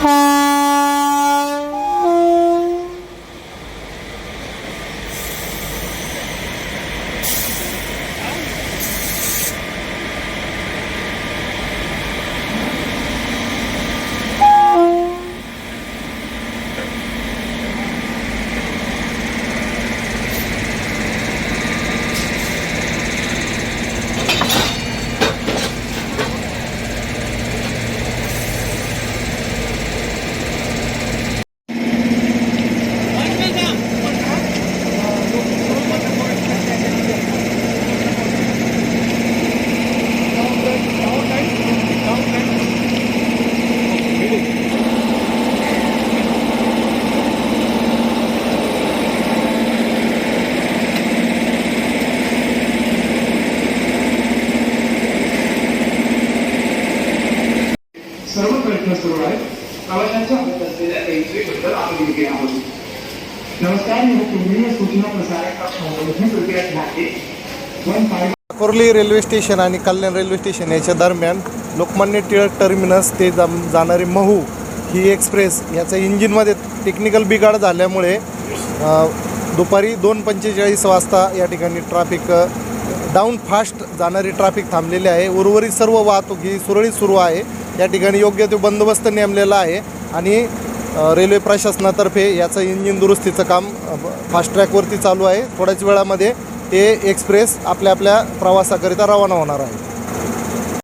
सर्व प्रयत्न सुरू आहेत. प्रवाशांच्या होत असलेल्या गैरसोयीबद्दल आपण लिहिले आहोत. नमस्कार, मी केंद्रीय सूचना प्रसारण कोर्ली रेल्वे स्टेशन आणि कल्याण रेल्वे स्टेशन याच्या दरम्यान लोकमान्य टिळक टर्मिनस ते जाणारी महू ही एक्सप्रेस याचा इंजिनमध्ये टेक्निकल बिघाड झाल्यामुळे दुपारी 2:45 वाजता या ठिकाणी ट्रॅफिक डाऊन फास्ट जाणारी ट्रॅफिक थांबलेली आहे. उर्वरित सर्व वाहतूक ही सुरळीत सुरू आहे. या ठिकाणी योग्य तो बंदोबस्त नेमलेला आहे आणि रेल्वे प्रशासनातर्फे याचं इंजिन दुरुस्तीचं काम फास्ट ट्रॅकवरती चालू आहे. थोड्याच वेळामध्ये हे एक्सप्रेस आपल्या प्रवासाकरिता रवाना होणार आहे.